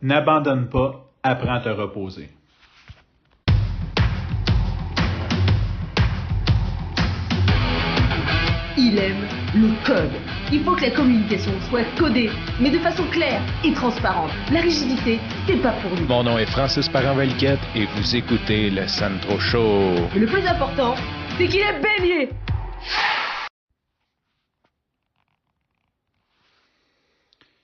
N'abandonne pas, apprends à te reposer. Il aime le code. Il faut que la communication soit codée, mais de façon claire et transparente. La rigidité, c'est pas pour lui. Mon nom est Francis Parent-Valquette et vous écoutez le Sandro Show. Mais le plus important, c'est qu'il est bélier.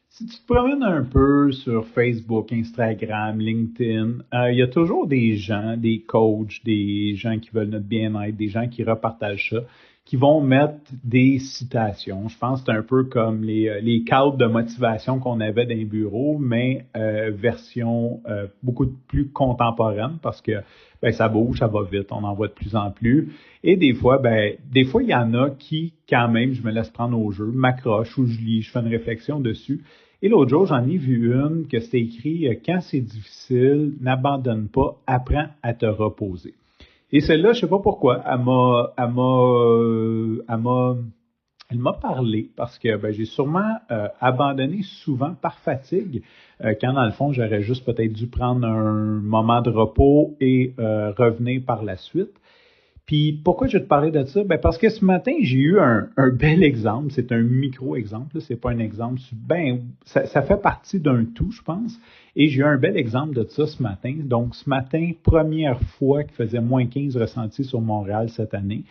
Si tu te promènes un peu sur Facebook, Instagram, LinkedIn, il y a toujours des gens, des coachs, des gens qui veulent notre bien-être, des gens qui repartagent ça, qui vont mettre des citations. Je pense que c'est un peu comme les cadres de motivation qu'on avait dans les bureaux, mais version beaucoup plus contemporaine parce que ça bouge, ça va vite, on en voit de plus en plus. Et des fois, il y en a qui, quand même, je me laisse prendre au jeu, m'accroche ou je lis, je fais une réflexion dessus. Et l'autre jour, j'en ai vu une que c'était écrit « Quand c'est difficile, n'abandonne pas, apprends à te reposer ». Et celle-là, je sais pas pourquoi, elle m'a parlé parce que j'ai sûrement abandonné souvent par fatigue quand dans le fond, j'aurais juste peut-être dû prendre un moment de repos et revenir par la suite. Puis pourquoi je vais te parler de ça? Parce que ce matin, j'ai eu un bel exemple. C'est un micro-exemple, c'est pas un exemple. Ça fait partie d'un tout, je pense. Et j'ai eu un bel exemple de ça ce matin. Donc, ce matin, première fois qu'il faisait moins 15 ressentis sur Montréal cette année.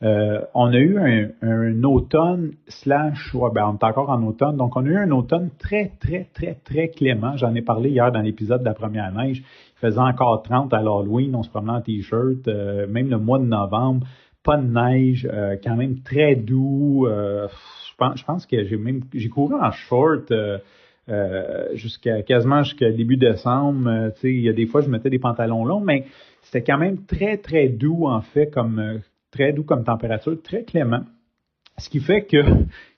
On a eu un automne on est encore en automne. Donc, on a eu un automne très, très, très, très clément. J'en ai parlé hier dans l'épisode de la première neige. Il faisait encore 30 à l'Halloween. On se promenait en T-shirt. Même le mois de novembre, pas de neige. Quand même très doux. Je pense que j'ai couru en short quasiment jusqu'à début décembre. Il y a des fois, je mettais des pantalons longs, mais c'était quand même très, très doux, en fait, très doux comme température, très clément. Ce qui fait que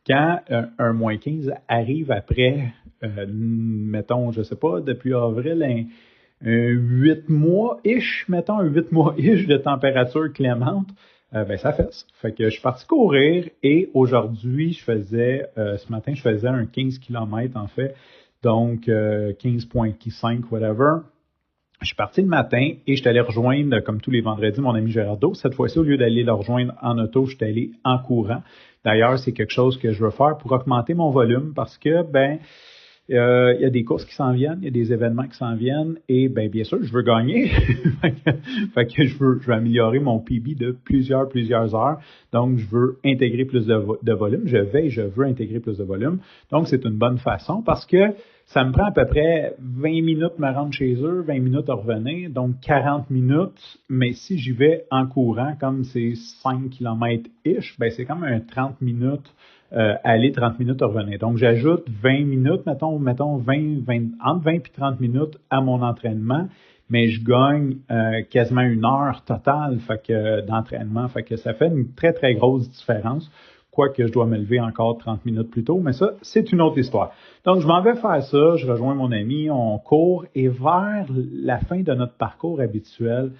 quand un moins 15 arrive après, mettons, je sais pas, depuis avril, un 8 mois-ish, mettons, un 8 mois-ish de température clémente, ça fesse. Fait que je suis parti courir et aujourd'hui, ce matin, je faisais un 15 km en fait, donc 15,5 whatever. Je suis parti le matin et je suis allé rejoindre, comme tous les vendredis, mon ami Gérardo. Cette fois-ci, au lieu d'aller le rejoindre en auto, je suis allé en courant. D'ailleurs, c'est quelque chose que je veux faire pour augmenter mon volume parce que, il y a des courses qui s'en viennent, il y a des événements qui s'en viennent et bien sûr, je veux gagner. fait que je veux améliorer mon PB de plusieurs heures. Donc, je veux intégrer plus de volume. Je veux intégrer plus de volume. Donc, c'est une bonne façon parce que ça me prend à peu près 20 minutes me rendre chez eux, 20 minutes à revenir, donc 40 minutes. Mais si j'y vais en courant, comme c'est 5 km-ish, c'est comme un 30 minutes aller, 30 minutes à revenir. Donc, j'ajoute 20 minutes, mettons 20, entre 20 et 30 minutes à mon entraînement, mais je gagne quasiment une heure totale d'entraînement. Fait que ça fait une très, très grosse différence. Quoique je dois me lever encore 30 minutes plus tôt, mais ça, c'est une autre histoire. Donc, je m'en vais faire ça, je rejoins mon ami, on court, et vers la fin de notre parcours habituel,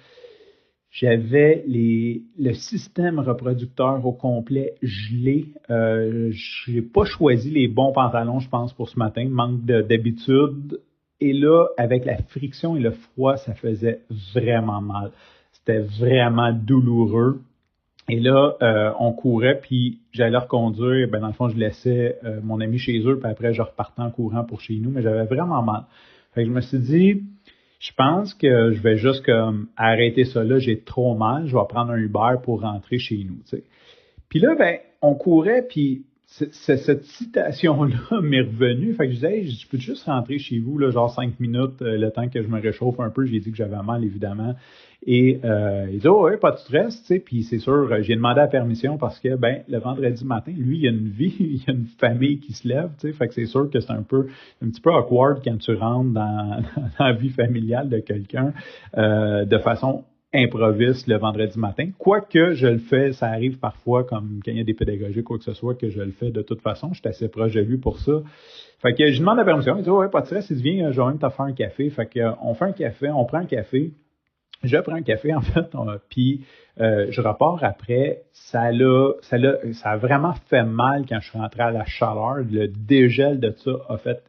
j'avais le système reproducteur au complet gelé. Je n'ai pas choisi les bons pantalons, je pense, pour ce matin, manque d'habitude. Et là, avec la friction et le froid, ça faisait vraiment mal. C'était vraiment douloureux. Et là, on courait, puis j'allais reconduire. Dans le fond, je laissais mon ami chez eux, puis après, je repartais en courant pour chez nous, mais j'avais vraiment mal. Fait que je me suis dit, je pense que je vais juste arrêter ça là, j'ai trop mal, je vais prendre un Uber pour rentrer chez nous, tu sais. Puis là, on courait, puis cette citation-là m'est revenue. Fait que je disais, hey, je peux juste rentrer chez vous, là, genre 5 minutes, le temps que je me réchauffe un peu. J'ai dit que j'avais mal, évidemment. Et il dit, oh, ouais, pas de stress, tu sais. Puis c'est sûr, j'ai demandé la permission parce que, le vendredi matin, lui, il y a une vie, il y a une famille qui se lève, tu sais. Fait que c'est sûr que c'est un petit peu awkward quand tu rentres dans la vie familiale de quelqu'un de façon improvise le vendredi matin. Quoique je le fais, ça arrive parfois, comme quand il y a des pédagogies, quoi que ce soit, que je le fais de toute façon. Je suis assez proche de lui pour ça. Fait que je demande la permission. Il dit, ouais, pas de stress. Il dit, viens, je vais même te faire un café. Fait que on fait un café, on prend un café. Je prends un café, en fait, puis je repars après. Ça a vraiment fait mal quand je suis rentré à la chaleur. Le dégel de ça a fait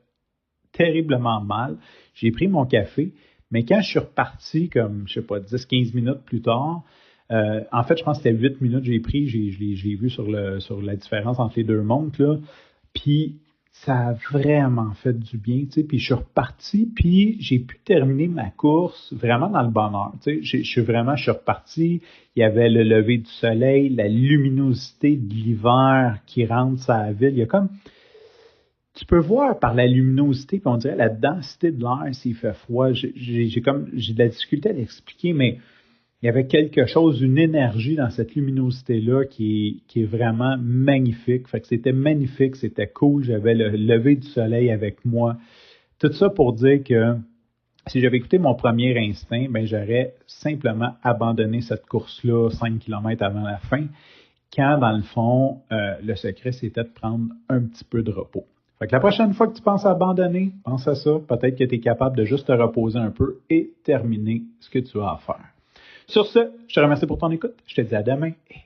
terriblement mal. J'ai pris mon café, mais quand je suis reparti, comme, je sais pas, 10-15 minutes plus tard, en fait, je pense que c'était 8 minutes que j'ai pris, je l'ai vu sur la différence entre les deux montres, là. Puis, ça a vraiment fait du bien, tu sais. Puis, je suis reparti, puis j'ai pu terminer ma course vraiment dans le bonheur, tu sais. Je suis reparti. Il y avait le lever du soleil, la luminosité de l'hiver qui rentre sur la ville. Il y a comme, tu peux voir par la luminosité, puis on dirait la densité de l'air s'il fait froid. J'ai de la difficulté à l'expliquer, mais il y avait quelque chose, une énergie dans cette luminosité-là qui est vraiment magnifique. Fait que c'était magnifique, c'était cool. J'avais le lever du soleil avec moi. Tout ça pour dire que si j'avais écouté mon premier instinct, ben j'aurais simplement abandonné cette course-là 5 km avant la fin, quand dans le fond, le secret, c'était de prendre un petit peu de repos. Fait que la prochaine fois que tu penses à abandonner, pense à ça. Peut-être que tu es capable de juste te reposer un peu et terminer ce que tu as à faire. Sur ce, je te remercie pour ton écoute. Je te dis à demain et